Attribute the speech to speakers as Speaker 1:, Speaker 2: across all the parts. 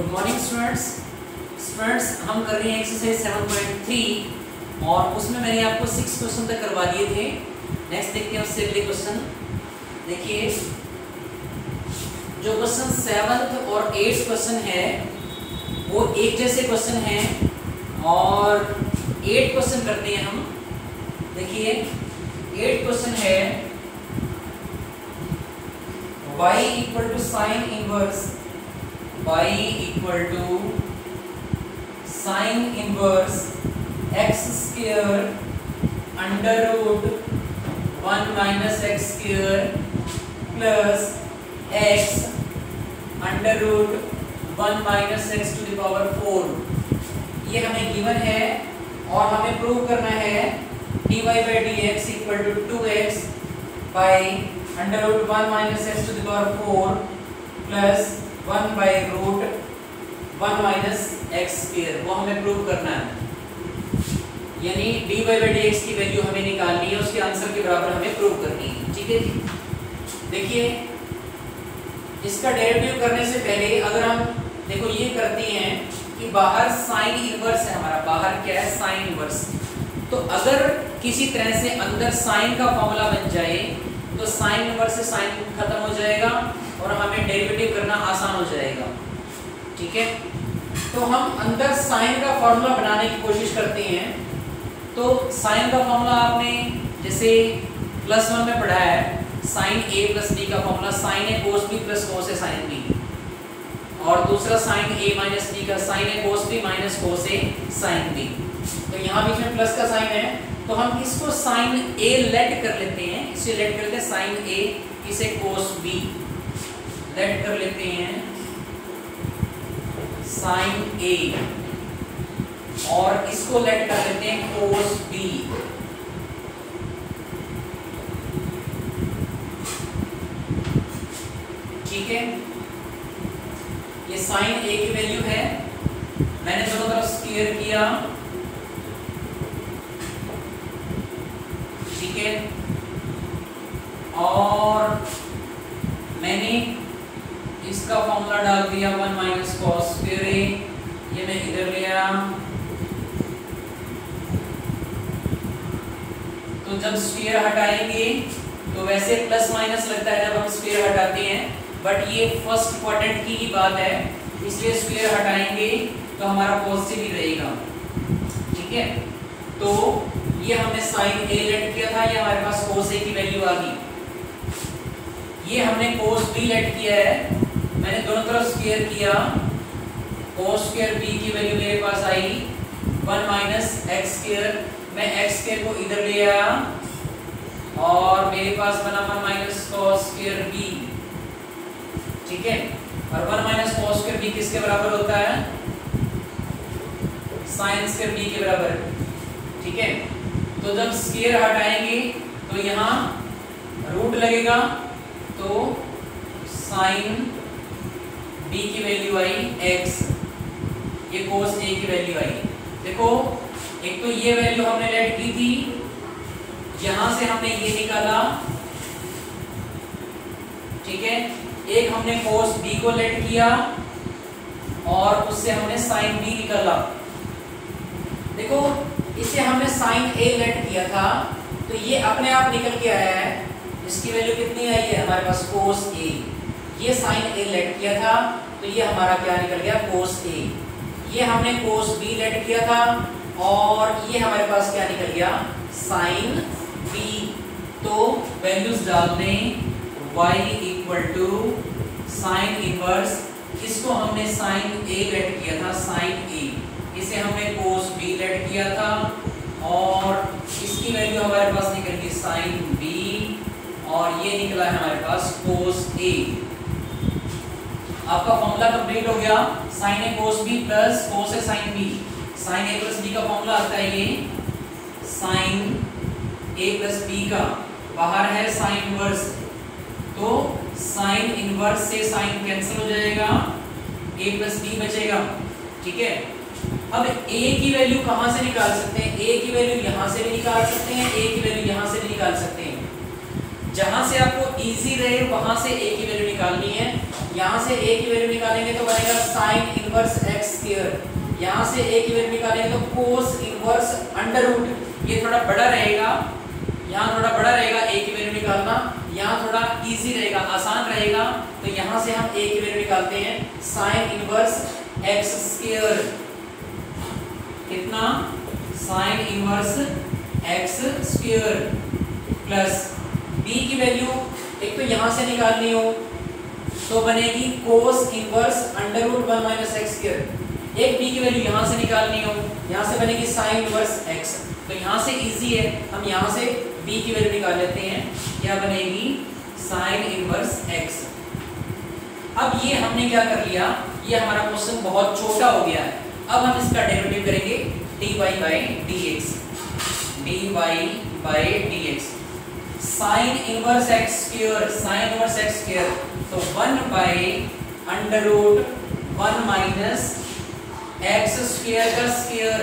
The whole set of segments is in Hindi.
Speaker 1: गुड मॉर्निंग स्टूडेंट्स, हम कर रहे हैं एक्सरसाइज 7.3 और उसमें मैंने आपको 6 क्वेश्चन तक करवा दिए थे। नेक्स्ट देखते हैं उससे अगले क्वेश्चन। देखिए जो क्वेश्चन 7th और 8th क्वेश्चन है वो एक जैसे क्वेश्चन है और 8 क्वेश्चन करते हैं हम। देखिए 8 क्वेश्चन है y equal to sine inverse x square under root 1 minus x square plus x under root 1 minus X to the power 4। ये हमें गिवन है और हमें प्रूव करना है dy by dx equal to 2x by under root 1 minus X to the power 4 plus 1 by root 1 minus x square. वो हमें प्रूव करना है, यानी dy by dx की वैल्यू हमें निकालनी है, उसके आंसर के बराबर हमें प्रूव करनी है। ठीक है जी। देखिए इसका डेरिवेटिव करने से पहले अगर हम देखो ये करते हैं कि बाहर साइन इनवर्स है हमारा, बाहर क्या है साइन इनवर्स। तो अगर किसी तरह से अंदर साइन का फॉर्मूला बन जाए तो साइन इनवर्स से साइन खत्म हो जाएगा और हमें डेरिवेटिव करना आसान हो जाएगा। ठीक है, तो हम अंदर साइन का फॉर्मूला बनाने की कोशिश करते हैं। तो साइन का फॉर्मूला आपने जैसे +1 में पढ़ा है, साइन a प्लस b का formula sine a cos b plus cos a sin b, और दूसरा साइन a माइनस b का sine a cos b minus cos a sin b। तो यहाँ बीच में प्लस का साइन है तो हम इसको साइन a लेट कर लेते हैं, इसे लेट कर लेते हैं साइन a, इसे cos b लेट कर लेते हैं साइन a और इसको लेट कर लेते हैं cos b। ठीक है, ये साइन a की वैल्यू है, मैंने दोनों तरफ स्क्वायर किया। ठीक है, और मैंने इसका फॉर्मूला डाल दिया 1 माइनस कॉस स्क्वायर a, ये मैं इधर लिया। तो जब स्क्वायर हटाएंगे तो वैसे प्लस माइनस लगता है जब हम स्क्वायर हटाते हैं, बट ये फर्स्ट क्वाड्रेंट की ही बात है, इसलिए स्क्वायर हटाएंगे तो हमारा पॉजिटिव ही रहेगा। ठीक है, तो ये हमने साइन a लेट किया था, ये हमारे पास cos a की वैल्यू आ गई। ये हमने cos b लेट किया है, मैंने दोनों तरफ स्क्वायर किया, cos स्क्वायर b की वैल्यू मेरे पास आई 1 माइनस एक्स स्क्वायर। मैं एक्स स्क्वायर को इधर ले आया और मेरे पास बना 1 माइनस cos स्क्वायर b। ठीक है, और 1 माइनस cos स्क्वायर b किसके बराबर होता है? sin स्क्वायर b के बराबर। ठीक है, तो जब स्क्वायर हटाएंगे तो यहाँ रूट लगेगा, तो sin b की वैल्यू आई x, ये cos a की वैल्यू आई। देखो एक तो ये वैल्यू हमने लेट की थी, यहां से हमने ये निकाला। ठीक है, एक हमने cos b को लेट किया और उससे हमने sin b निकाला। देखो इसे हमने sin a लेट किया था तो ये अपने आप निकल के आया है, इसकी वैल्यू कितनी आई है हमारे पास cos a। ये sin a लेट किया था तो ये हमारा क्या निकल गया cos a। ये हमने cos b लेट किया था और ये हमारे पास क्या निकल गया sin b। तो वैल्यूज डाल दें y equal to sine inverse, इसको हमने sin a लेट किया था sin a, इसे हमने cos b लेट किया था और इसकी वैल्यू हमारे पास निकल गई sin b और ये निकला है हमारे पास cos a। आपका फॉर्मूला कंप्लीट हो गया, sin a cos b plus cos a sin b। sin a plus b का फॉर्मूला आता है ये sin a प्लस b का, बाहर है sin इनवर्स, तो sin इनवर्स से sin कैंसिल हो जाएगा, a प्लस b बचेगा। ठीक है, अब a की वैल्यू कहां से निकाल सकते हैं? a की वैल्यू यहां से भी निकाल सकते हैं, a की वैल्यू यहां से भी निकाल सकते हैं। जहां से आपको इजी रहे वहां से a की वैल्यू निकालनी है। यहाँ से a की वैल्यू निकालेंगे तो बनेगा sin इनवर्स एक्स स्क्वायर, यहाँ से ए की वैल्यू निकालेंगे तो कोस इनवर्स अंडर रूट, ये थोड़ा बड़ा रहेगा, यहाँ थोड़ा बड़ा रहेगा ए की वैल्यू निकालना, यहाँ थोड़ा इजी रहेगा, आसान रहेगा, तो यहाँ से हम ए की वैल्यू निकालते हैं साइन इनवर्स एक्स स्क्वायर, कितना sine inverse x square plus b की वैल्यू एक तो यहाँ से निकालनी हो तो बनेगी cos inverse under root 1 minus x square, एक बी की वैल्यू यहाँ से निकालनी हो, यहाँ से बनेगी साइन इनवर्स एक्स, तो यहाँ से इजी है, हम यहाँ से b की वैल्यू निकाल लेते हैं, क्या बनेगी साइन इनवर्स x। अब ये हमने क्या कर लिया, ये हमारा क्वेश्चन बहुत छोटा हो गया है, अब हम इसका डेरिवेटिव करेंगे dy by dx, sine inverse x square, sine inverse x square तो 1 by under root 1 minus x square का square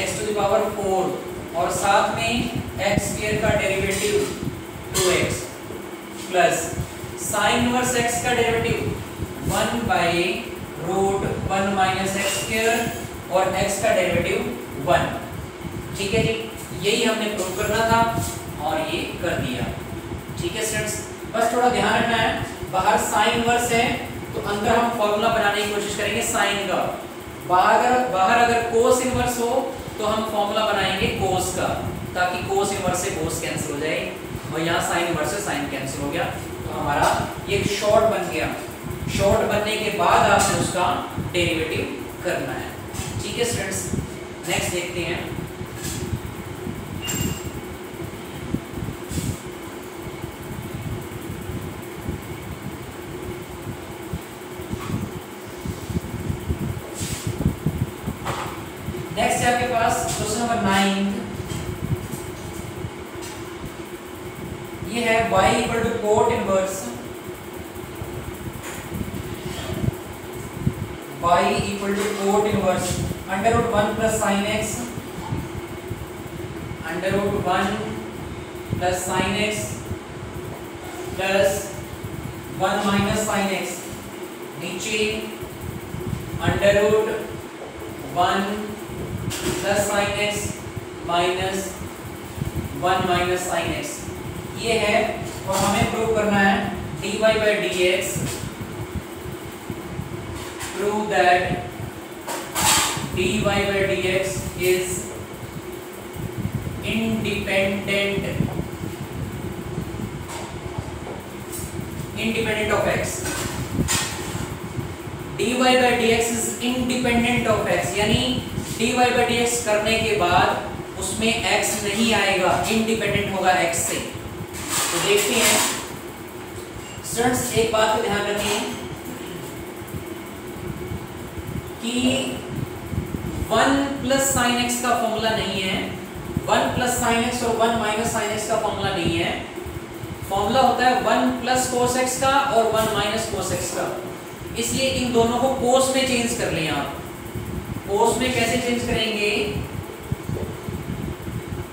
Speaker 1: x to the power 4 और साथ में x स्क्वायर का derivative 2x plus sine inverse x का derivative 1 by root 1 minus x square और x का डेरिवेटिव 1। ठीक है जी, यही हमने प्रूव करना था और ये कर दिया। ठीक है स्टूडेंट्स, बस थोड़ा ध्यान रखना है, बाहर साइन इनवर्स है तो अंदर हम फॉर्मूला बनाने की कोशिश करेंगे साइन का, बाहर अगर कोस इनवर्स हो तो हम फॉर्मूला बनाएंगे कोस का, ताकि कोस इनवर्स से कोस कैंसिल हो जाए और यहाँ साइन इनवर्स से साइन कैंसिल हो गया, तो हमारा ये शॉर्ट बन गया। शॉर्ट बनने के बाद आपने उसका डेरिवेटिव करना है। ठीक है स्टूडेंट्स, नेक्स्ट देखते हैं। नेक्स्ट है आपके पास क्वेश्चन नंबर 9, ये है y equal to cot inverse under root 1 plus sine x, under root 1 plus sine x plus 1 minus sine x, नीचे under root 1 plus sine x minus 1 minus sine x, ये है और हमें प्रूव करना है dy by dx, prove that dy by dx is independent of x, dy by dx is independent of x, यानी dy by dx करने के बाद उसमें x नहीं आएगा, इंडिपेंडेंट होगा x से। तो देखते हैं स्टूडेंट्स, एक बात को ध्यान रखें कि 1 प्लस साइन एक्स का फॉर्मूला नहीं है, 1 प्लस साइन एक्स और 1 माइनस साइन एक्स का फॉर्मूला नहीं है, फॉर्मूला होता है 1 प्लस कोस एक्स का और 1 माइनस कोस एक्स का, इसलिए इन दोनों को कोस में चेंज कर लें आप। कोस में कैसे चेंज करेंगे,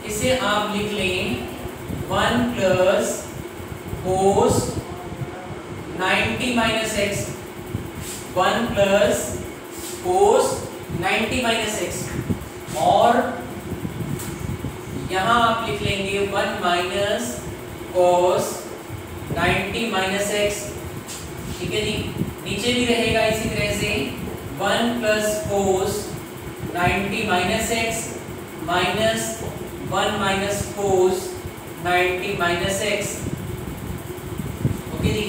Speaker 1: इसे आप लिख लें 1 plus cos 90 minus x, 1 plus cos 90 minus x, और यहां आप लिख लेंगे 1 माइनस कोस 90 माइनस एक्स। ठीक है जी, नीचे भी रहेगा इसी तरह से 1 plus cos 90 minus x minus 1 minus cos 90 minus x. Okay जी,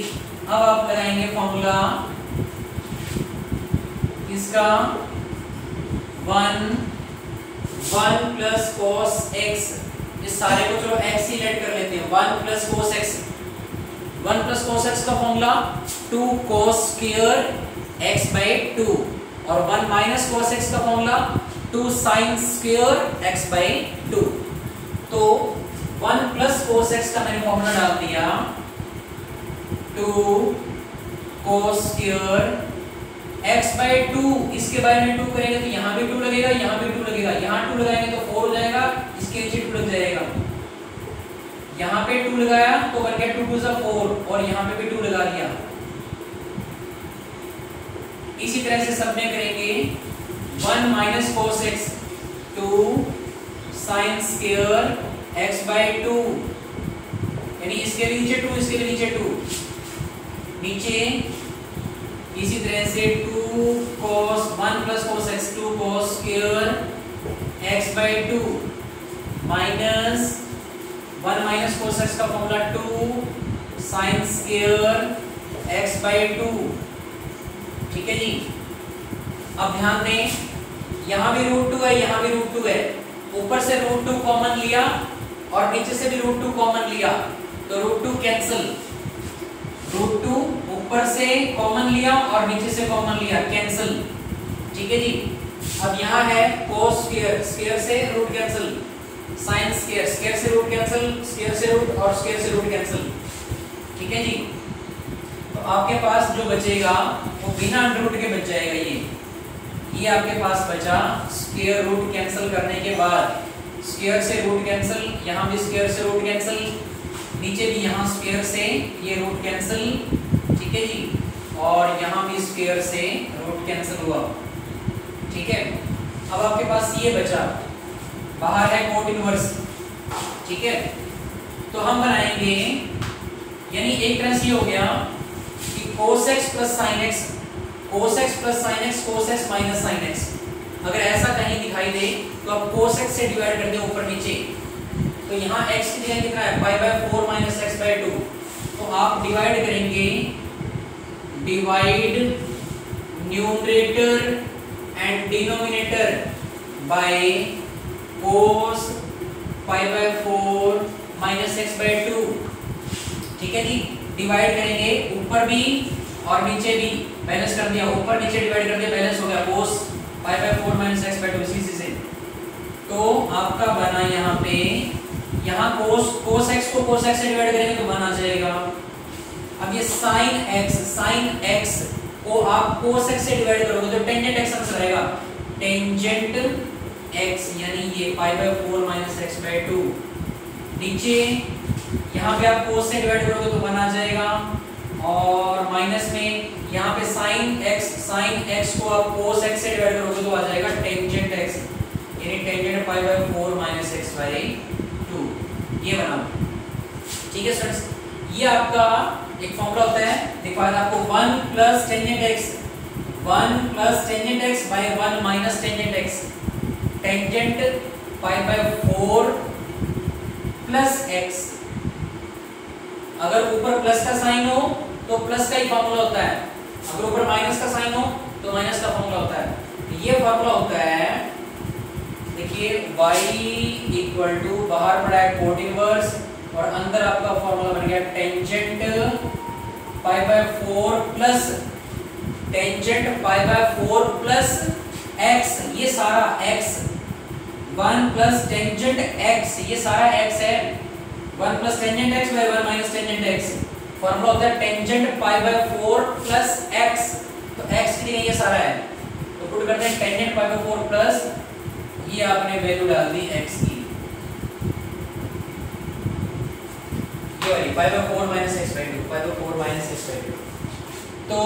Speaker 1: अब आप लगाएंगे फॉर्मूला इसका 1 प्लस कोस एक्स, इस सारे को चलो x ही लेट कर लेते हैं, 1 plus cos x, 1 plus cos x का formula 2 cos square x by 2 और 1 माइनस कोस एक्स का formula 2 sine square x by 2। तो 1 प्लस कोस एक्स का मैंने फॉर्मूला डाल दिया 2 कोस स्क्वायर x बाई 2, इसके बारे में 2 करेंगे तो यहाँ भी 2 लगेगा, यहाँ भी 2 लगेगा, यहाँ 2 लगाएंगे तो 4 हो जाएगा, इसके नीचे 2 लग जाएगा, यहाँ पे 2 लगाया तो बन गया 2 2 4 और यहाँ पे भी 2 लगा दिया। इसी तरह से सब में करेंगे 1 minus cos x 2 sine square x by 2, यानी इसके भी नीचे 2, इसके भी नीचे 2, नीचे इसी तरह से 2 cos 1 plus cos x 2 cos square x by 2 minus 1 minus cos x का formula 2 sine square x by 2। ठीक है जी। अब ध्यान दें, यहां भी √2 है, यहां भी √2 है, ऊपर से √2 कॉमन लिया और नीचे से भी √2 कॉमन लिया तो √2 कैंसिल, √2 ऊपर से कॉमन लिया और नीचे से कॉमन लिया, कैंसिल। ठीक है जी। अब यहाँ है cos स्क्वायर, स्क्वायर से root cancel, sin square, square से रूट कैंसिल, स्क्वायर से रूट और स्क्वायर से रूट कैंसिल। ठीक है जी। तो आपके पास जो बचेगा वो बिना अंडर के बच जाएगा। ये आपके पास बचा, स्क्वायर रूट कैंसिल करने के बाद स्क्वायर से रूट कैंसिल, यहाँ भी स्क्वायर से रूट कैंसिल, नीचे भी यहाँ स्क्वायर से ये रूट कैंसिल। ठीक है जी। और यहाँ भी स्क्वायर से रूट कैंसिल हुआ। ठीक है। अब आपके पास ये बचा, बाहर है कोट इनवर्स। ठीक है। तो हम बनाएंगे, यानी एक तरह से हो गया कि cos x plus sin x, cos x plus sin x, cos x minus sin x। अगर ऐसा कहीं दिखाई दे तो आप cos x से डिवाइड कर दें ऊपर नीचे, तो यहाँ x की जगह कितना है pi by 4 minus x by 2। तो आप डिवाइड करेंगे, divide numerator and denominator by cos pi by 4 minus x by 2। ठीक है जी। डिवाइड करेंगे, ऊपर भी और नीचे भी बैलेंस कर दिया, ऊपर नीचे डिवाइड कर दिया, बैलेंस हो गया cos pi by 4 minus x by 2 इसी से। तो आपका बना यहाँ पे, यहाँ cos x को cos x से डिवाइड करेंगे तो बना जाएगा। अब ये sin x को आप cos x से डिवाइड करोगे तो टेंजेंट x आंसर आएगा, टेंजेंट x, यानी ये pi by 4 minus x by 2। नीचे यहाँ पे आप cos से डिवाइड करोगे तो बना जाएगा, और माइनस में यहाँ पे sin x को आप cos x से डिवाइड करोगे तो आ जाएगा टेंजेंट x, यानी tangent pi by 4 minus x by 2। ये बना। ठीक है स्टूडेंट्स, ये आपका एक फॉर्मूला होता है, दिखा रहा आपको 1 plus tangent x, 1 plus tangent x by 1 minus tangent x, tangent pi by 4 plus x। अगर ऊपर प्लस का साइन हो तो प्लस का ही फॉर्मूला होता है, अगर ऊपर माइनस का साइन हो तो माइनस का फॉर्मूला होता है। ये फॉर्मूला होता है, देखिए y इक्वल टू, बाहर पड़ा है कोट इनवर्स और अंदर आपका फॉर्मूला बन गया tangent pi by 4 plus tangent pi by 4 plus x, ये सारा x, 1 प्लस टेंजेंट x, ये सारा x है, 1 plus tangent x by 1 minus tangent x। Formula होता है tangent pi by 4 plus x, तो x की जगह ये सारा है तो पुट करते हैं टेंजेंट पाई बाय 4 प्लस, ये आपने वैल्यू डाल दी x की, ये वाली pi by 4 minus x by 2, pi by 4 minus x by 2। तो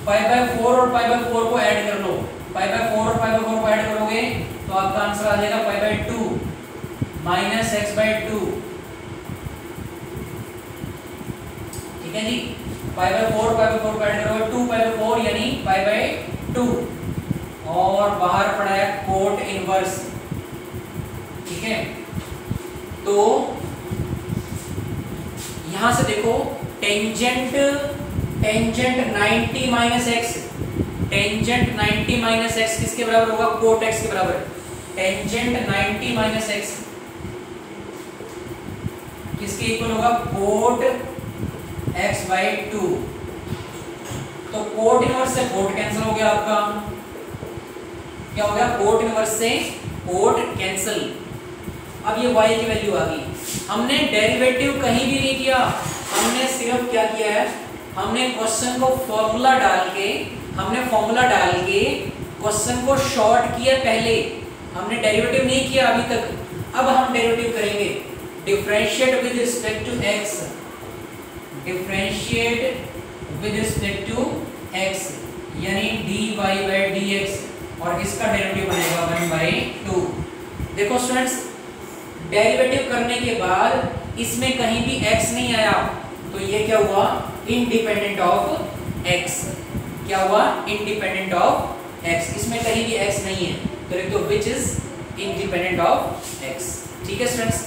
Speaker 1: पाई बाय 4 और पाई बाय 4 को ऐड कर लो, पाई बाय 4 और पाई बाय 4 को ऐड करोगे तो आपका आंसर आ जाएगा pi by 2 minus x by 2। ठीक है जी। पाई बाय 4 को ऐड करोगे 2 पाई बाय 4 यानी पाई बाय 2, और बाहर पड़ा है कोट इनवर्स। ठीक है। तो यहां से देखो, tangent 90 minus x, tangent 90 minus x किसके बराबर होगा, कोट x के बराबर। टेंजेंट 90 माइनस x किसके इक्वल होगा, कोट x बाय 2। तो कोट इनवर्स से कोट कैंसिल हो गया, आपका क्या हो गया, कोट इनवर्स से कोट कैंसिल। अब ये y की वैल्यू आ गई। हमने डेरिवेटिव कहीं भी नहीं किया, हमने सिर्फ क्या किया है, हमने क्वेश्चन को फॉर्मूला डाल के क्वेश्चन को शॉर्ट किया पहले, हमने डेरिवेटिव नहीं किया अभी तक। अब हम डेरिवेटिव करेंगे, differentiate with respect to x, differentiate with respect to x। यानी dy/dx, और इसका डेरिवेटिव बनेगा 1/2। देखो स्टूडेंट्स, डेरिवेटिव करने के बाद इसमें कहीं भी x नहीं आया, तो ये क्या हुआ, इंडिपेंडेंट ऑफ x। क्या हुआ, इंडिपेंडेंट ऑफ x, इसमें कहीं भी x नहीं है, तो लिख दो which is independent of x। ठीक है स्टूडेंट्स,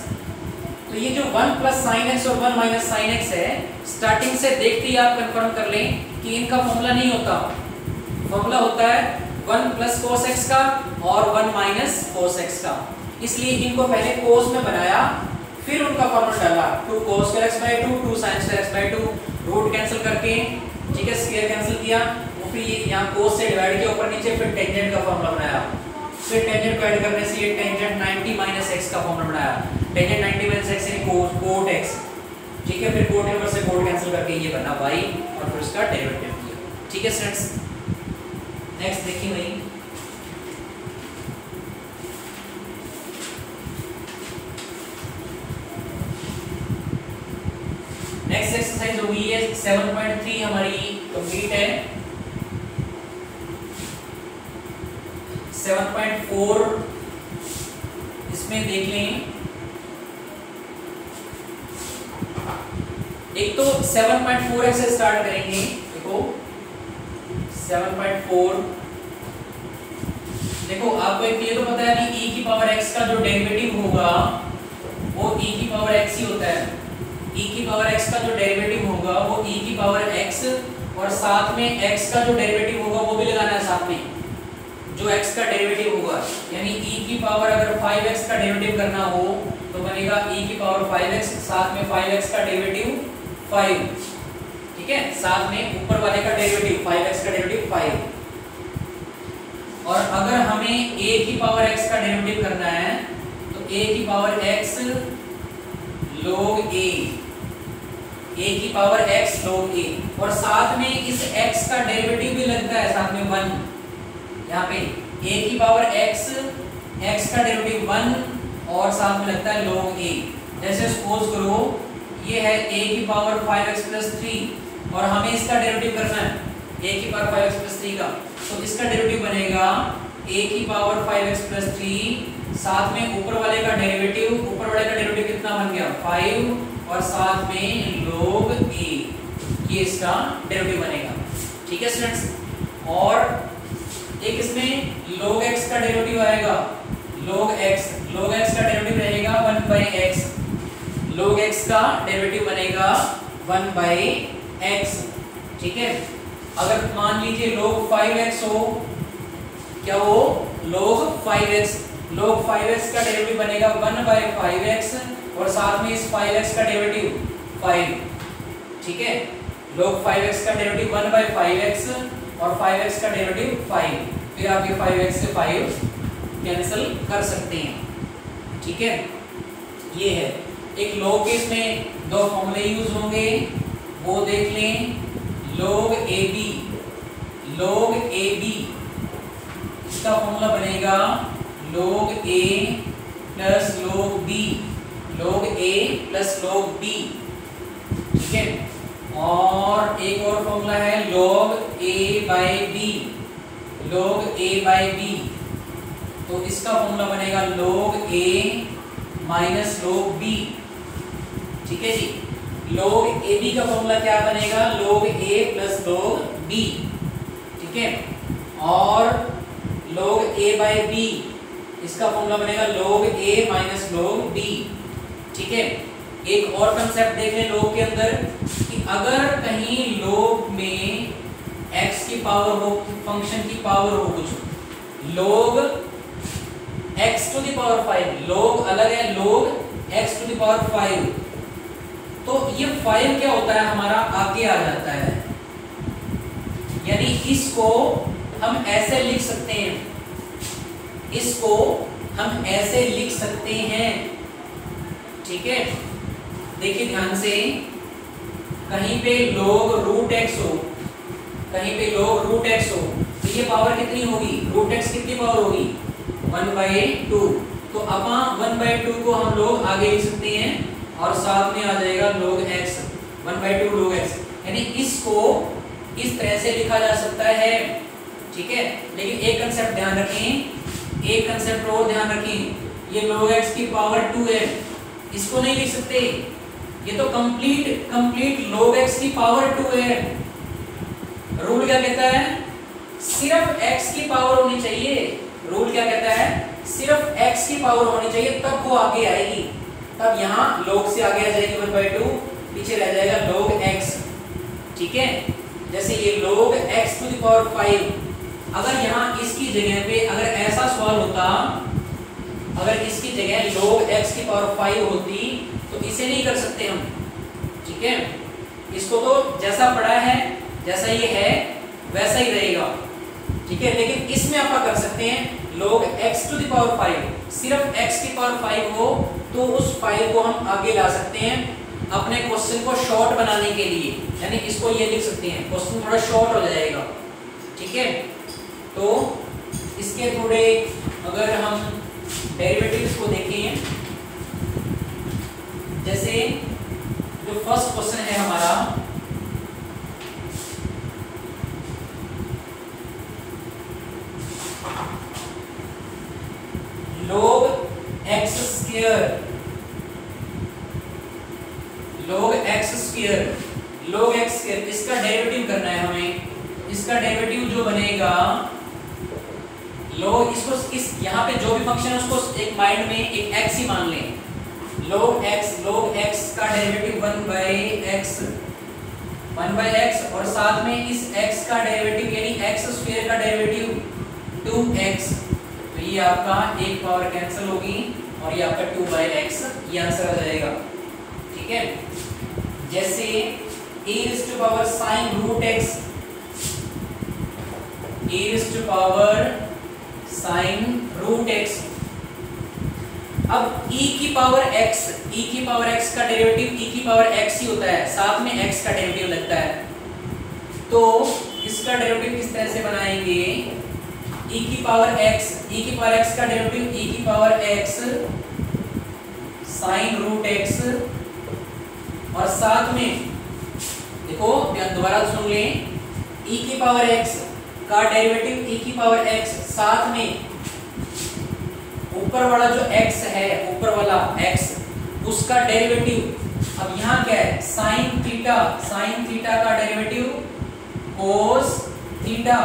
Speaker 1: तो ये जो 1 प्लस साइन एक्स और 1 माइनस साइन एक्स है, स्टार्टिंग से देखते ही आप कंफर्म कर लें कि इनका फॉर्मूला नहीं होता। फॉर्मूला होता है 1 प्लस कोस एक्स का और 1 माइनस कोस एक्स का, इसलिए इनको पहले कोस में बनाया, फिर उनका फॉर्मूला डाला 2 cos square x by 2, 2 sin square x by 2, root cancel करके, ठीक है, स्क्वायर कैंसिल किया, और फिर ये यहाँ cos से डिवाइड किया ऊपर नीचे, फिर टेंजेंट का फॉर्मूला बनाया, फिर टेंजेंट को ऐड करने से ये टेंजेंट 90 माइनस x का फॉर्मूला बनाया, टेंजेंट 90 माइनस x यानी cot x, ठीक है, फिर cot इनवर्स से cot कैंसिल करके ये बना y, और फिर उसका डेरिवेटिव किया। ठीक है स्टूडेंट्स, नेक्स्ट देखिए भाई, नेक्स्ट एक्सरसाइज हो गई है 7.3 हमारी कंप्लीट है। 7.4 इसमें देख लें, एक तो 7.4 से स्टार्ट करेंगे। देखो 7.4, देखो आपको एक ये तो पता है कि e की पावर x का जो डेरिवेटिव होगा वो e की पावर x ही होता है। e की पावर x का जो डेरिवेटिव होगा वो e की पावर x, और साथ में x का जो डेरिवेटिव होगा वो भी लगाना है साथ में, जो x का डेरिवेटिव होगा, यानी e की पावर अगर 5x का डेरिवेटिव करना हो तो बनेगा e की पावर 5x, साथ में 5x का डेरिवेटिव 5, ठीक है, साथ में ऊपर वाले का डेरिवेटिव 5x का डेरिवेटिव 5। और अगर हमें a की पावर x का डेरिवेटिव करना है तो a की power x log a, a की पावर x log a, और साथ में इस x का डेरिवेटिव भी लगता है साथ में 1, यहाँ पे a की पावर x, x का डेरिवेटिव 1 और साथ में लगता है log a। जैसे सपोज करो ये है a की पावर 5x plus 3 और हमें इसका डेरिवेटिव करना है a की पावर 5x plus 3 का, तो इसका डेरिवेटिव बनेगा a की पावर 5x plus 3, साथ में ऊपर वाले का डेरिवेटिव, ऊपर वाले का डेरिवेटिव कितना बन गया 5, और साथ में log a, ये इसका डेरिवेटिव बनेगा। ठीक है स्टूडेंट्स, और एक इसमें log x का डेरिवेटिव आएगा, log x का डेरिवेटिव रहेगा 1/x, log x का डेरिवेटिव बनेगा 1/x। ठीक है, अगर मान लीजिए log 5x हो, क्या हो log 5x, log 5x का डेरिवेटिव बनेगा 1/5x, और साथ में इस 5x का डेरिवेटिव 5। ठीक है, log 5x का डेरिवेटिव 1/5x और 5x का डेरिवेटिव 5, फिर आप ये 5x से 5 कैंसिल कर सकते हैं। ठीक है, ये है एक log के, इसमें दो फॉर्मूले यूज होंगे, वो देख लें। log AB इसका फॉर्मूला बनेगा log A plus log B, log A plus log B। ठीक है, और एक और फॉर्मूला है log A by B, log A by B, तो इसका फॉर्मूला बनेगा log A minus log B। ठीक है जी, log AB का फॉर्मूला क्या बनेगा log A plus log B। ठीक है, और log A by B इसका फॉर्मूला बनेगा log A minus log B। ठीक है, एक और कंसेप्ट देख लें log के अंदर कि अगर कहीं log में x की पावर हो, फंक्शन की पावर हो कुछ, log x to the power 5, log अलग है, log x to the power 5, तो ये 5 क्या होता है हमारा आगे आ जाता है, यानी इसको हम ऐसे लिख सकते हैं, इसको हम ऐसे लिख सकते हैं। ठीक है, देखिए ध्यान से, कहीं पे log रूट x हो, कहीं पे log रूट x हो, तो ये पावर कितनी होगी, रूट x कितनी पावर होगी 1/2, तो अपा 1/2 को हम लोग आगे लिख सकते हैं और साथ में आ जाएगा log x, 1/2 log x, यानी इसको इस तरह से लिखा जा सकता है, ठीक है। लेकिन एक कंसेप्ट ध्यान रखें, एक कंसेप्ट और ध्यान रखें, ये log x की पावर 2 है, इसको नहीं लिख सकते, ये तो कंप्लीट log x की पावर 2 है। रूल क्या कहता है, सिर्फ x की पावर होनी चाहिए, रूल क्या कहता है, सिर्फ x की पावर होनी चाहिए, तब वो आगे आएगी, तब यहाँ log से आगे आ जाएगी 1/2, पीछे रह जाएगा log x, ठीक है। जैसे ये log x to the power 5, अगर यहाँ इसकी जगह पे अगर ऐसा सवाल होता, अगर इसकी जगह log x की पावर 5 होती तो इसे नहीं कर सकते हम, ठीक है। इसको तो जैसा पढ़ा है, जैसा ये है वैसा ही रहेगा, ठीक है। लेकिन इसमें आप कर सकते हैं log x to the power 5, सिर्फ x की पावर 5 हो तो उस 5 को हम आगे ला सकते हैं अपने क्वेश्चन को शॉर्ट बनाने के लिए, यानी इसको ये लिख सकते हैं, क्वेश्चन थोड़ा शॉर्ट हो जाएगा, ठीक है। तो इसके थोड़े अगर हम डेरिवेटिव्स को देखें, जैसे जो फर्स्ट क्वेश्चन है हमारा, log x square, इसका डेरिवेटिव करना है हमें। इसका डेरिवेटिव जो बनेगा log, इसको इस यहाँ पे जो भी फंक्शन है उसको एक माइंड में एक x ही मान लें। log x का डेरिवेटिव 1/x और साथ में इस x का डेरिवेटिव यानी x स्क्वायर का डेरिवेटिव 2x, तो ये आपका एक पावर कैंसिल होगी और ये आपका 2/x, ये आंसर आ जाएगा, ठीक है। जैसे e raised to power sin root x, e raised to power sin root x, अब e की पावर x का डेरिवेटिव e की पावर x ही होता है, साथ में x का डेरिवेटिव लगता है, तो इसका डेरिवेटिव किस तरह से बनाएंगे, e की पावर x का डेरिवेटिव e की power x sin root x, और साथ में देखो दोबारा सुन लें, e की पावर x का डेरिवेटिव e की पावर x, साथ में ऊपर वाला जो x है, ऊपर वाला x उसका डेरिवेटिव, अब यहाँ क्या है sin थीटा का derivative cos theta,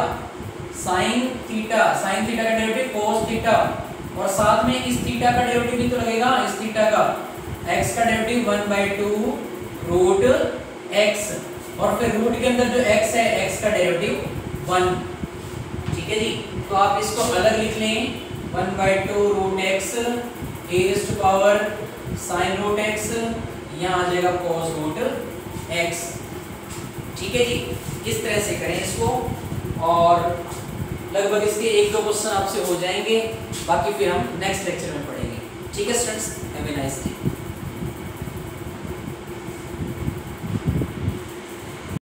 Speaker 1: sin theta का डेरिवेटिव cos थीटा, और साथ में इस थीटा का डेरिवेटिव भी तो लगेगा, इस थीटा का x का डेरिवेटिव 1/2 रूट x, और फिर रूट के अंदर जो x है x का डेरिवेटिव 1, ठीक है जी। तो आप इसको अलग लिख लें, 1/2 root x e raised to power sin root x, यहाँ आ जाएगा cos root x, ठीक है जी। इस तरह से करें इसको, और लगभग इसके 1-2 क्वेश्चन आपसे हो जाएंगे, बाकी फिर हम नेक्स्ट लेक्चर में पढ़ेंगे, ठीक है students. Have a nice day.